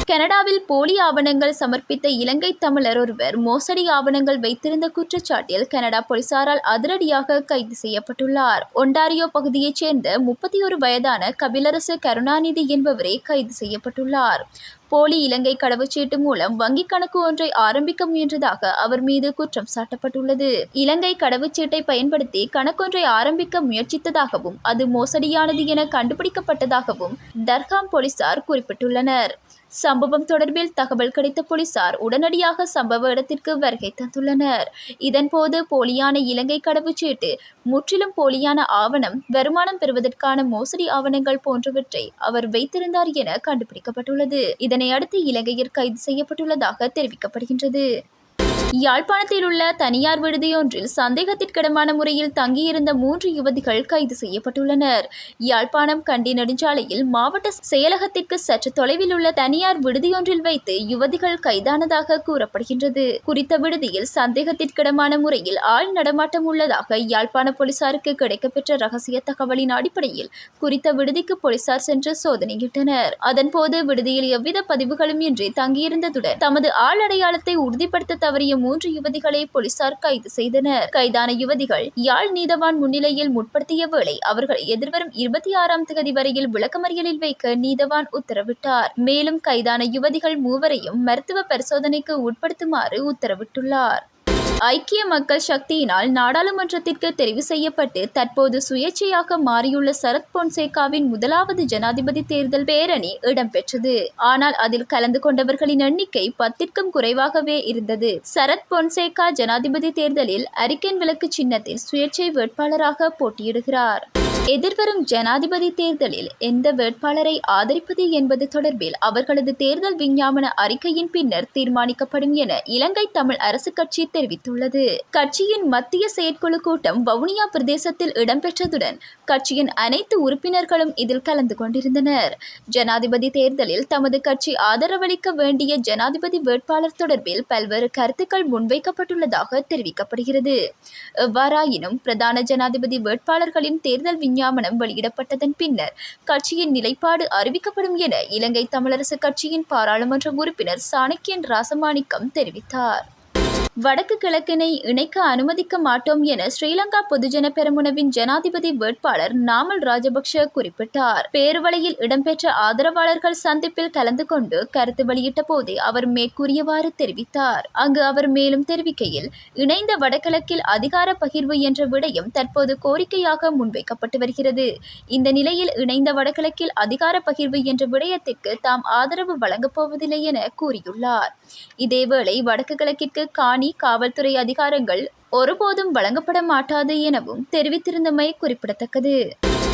கனடாவில் போலி ஆவணங்கள் சமர்ப்பித்த இலங்கை தமிழர் ஒருவர் மோசடி ஆவணங்கள் வைத்திருந்த குற்றச்சாட்டில் கனடா போலீசாரால் அதிரடியாக கைது செய்யப்பட்டுள்ளார். ஒன்டாரியோ பகுதியைச் சேர்ந்த 31 வயதான கபிலரசு கருணாநிதி என்பவரே கைது செய்யப்பட்டுள்ளார். போலி இலங்கை கடவுச்சீட்டு மூலம் வங்கிக் கணக்கு ஒன்றை ஆரம்பிக்க முயன்றதாக அவர் மீது குற்றம் சாட்டப்பட்டுள்ளது. இலங்கை கடவுச்சீட்டை பயன்படுத்தி கணக்கொன்றை ஆரம்பிக்க முயற்சித்ததாகவும் அது மோசடியானது என கண்டுபிடிக்கப்பட்டதாகவும் டர்ஹாம் போலீசார் குறிப்பிட்டுள்ளனர். சம்பவம் தொடர்பில் தகவல் கிடைத்த போலீசார் உடனடியாக சம்பவ இடத்திற்கு வருகை தந்துள்ளனர். இதன்போது போலியான இலங்கை கடவுச்சீட்டு, முற்றிலும் போலியான ஆவணம், வருமானம் பெறுவதற்கான மோசடி ஆவணங்கள் போன்றவற்றை அவர் வைத்திருந்தார் என கண்டுபிடிக்கப்பட்டுள்ளது. இதனை அடுத்து இலங்கையர் கைது செய்யப்பட்டுள்ளதாக தெரிவிக்கப்படுகின்றது. யாழ்ப்பாணத்தில் உள்ள தனியார் விடுதியொன்றில் சந்தேகத்திற்கிடமான முறையில் தங்கியிருந்த 3 யுவதிகள் கைது செய்யப்பட்டுள்ளனர். யாழ்ப்பாணம் கண்டி நெடுஞ்சாலையில் மாவட்ட செயலகத்திற்கு சற்று தொலைவில் உள்ள தனியார் விடுதியொன்றில் வைத்து யுவதிகள் கைதானதாக கூறப்படுகின்றது. குறித்த விடுதியில் சந்தேகத்திற்கிடமான முறையில் ஆள் நடமாட்டம் உள்ளதாக யாழ்ப்பாண போலீசாருக்கு கிடைக்கப்பெற்ற ரகசிய தகவலின் அடிப்படையில் குறித்த விடுதிக்கு போலீசார் சென்று சோதனையிட்டனர். அதன்போது விடுதியில் எவ்வித பதிவுகளும் இன்றி தங்கியிருந்ததுடன் தமது ஆள் அடையாளத்தை உறுதிப்படுத்த தவறிய 3 யுவதிகளை போலீசார் கைது செய்தனர். கைதான யுவதிகள் யாழ் நீதவான் முன்னிலையில் முற்படுத்திய வேளை அவர்கள் எதிர்வரும் 26ஆம் தேதி வரையில் விளக்கமறியலில் வைக்க நீதவான் உத்தரவிட்டார். மேலும் கைதான யுவதிகள் 3வரையும் மருத்துவ பரிசோதனைக்கு உட்படுத்துமாறு உத்தரவிட்டுள்ளார். ஐக்கிய மக்கள் சக்தியினால் நாடாளுமன்றத்திற்கு தெரிவு செய்யப்பட்டு தற்போது சுயேட்சையாக மாறியுள்ள சரத் பொன்சேகாவின் 1வது ஜனாதிபதி தேர்தல் பேரணி இடம்பெற்றது. ஆனால் அதில் கலந்து கொண்டவர்களின் எண்ணிக்கை 10க்கும் குறைவாகவே இருந்தது. சரத் பொன்சேகா ஜனாதிபதி தேர்தலில் அரிக்கன் விளக்கு சின்னத்தில் சுயேட்சை வேட்பாளராக போட்டியிடுகிறார். எதிர்வரும் ஜனாதிபதி தேர்தலில் எந்த வேட்பாளரை ஆதரிப்பது என்பது தொடர்பில் அவர்களது தேர்தல் விஞ்ஞாபன அறிக்கையின் பின்னர் தீர்மானிக்கப்படும் என இலங்கை தமிழ் அரசு கட்சி தெரிவித்துள்ளது. கட்சியின் மத்திய செயற்குழு கூட்டம் வவுனியா பிரதேசத்தில் இடம்பெற்றதுடன் கட்சியின் அனைத்து உறுப்பினர்களும் இதில் கலந்து கொண்டிருந்தனர். ஜனாதிபதி தேர்தலில் தமது கட்சி ஆதரவளிக்க வேண்டிய ஜனாதிபதி வேட்பாளர் தொடர்பில் பல்வேறு கருத்துக்கள் முன்வைக்கப்பட்டுள்ளதாக தெரிவிக்கப்படுகிறது. எவ்வாறாயினும் பிரதான ஜனாதிபதி வேட்பாளர்களின் தேர்தல் விஞ்ஞாபனம் வெளியிடப்பட்டதன் பின்னர் கட்சியின் நிலைப்பாடு அறிவிக்கப்படும் என இலங்கை தமிழரசு கட்சியின் பாராளுமன்ற உறுப்பினர் சாணக்கியன் ராசமாணிக்கம் தெரிவித்தார். வடக்கு கிழக்கினை இணைக்க அனுமதிக்க மாட்டோம் என ஸ்ரீலங்கா பொதுஜன பெரமுனவின் ஜனாதிபதி வேட்பாளர் நாமல் ராஜபக்ஷ குறிப்பிட்டார். பேருவளையில் இடம்பெற்ற ஆதரவாளர்கள் சந்திப்பில் கலந்து கொண்டு கருத்து வெளியிட்ட போதே அவர் மேற்கூறியவாறு தெரிவித்தார். அங்கு அவர் மேலும் தெரிவிக்கையில், இணைந்த வடகிழக்கில் அதிகார பகிர்வு என்ற விடயம் தற்போது கோரிக்கையாக முன்வைக்கப்பட்டு வருகிறது. இந்த நிலையில் இணைந்த வடகிழக்கில் அதிகார பகிர்வு என்ற விடயத்திற்கு தாம் ஆதரவு வழங்கப் போவதில்லை என கூறியுள்ளார். இதேவேளை வடக்கு கிழக்கிற்கு காணி, காவல்துறை அதிகாரங்கள் ஒருபோதும் வழங்கப்பட மாட்டாது எனவும் தெரிவித்திருந்தமை குறிப்பிடத்தக்கது.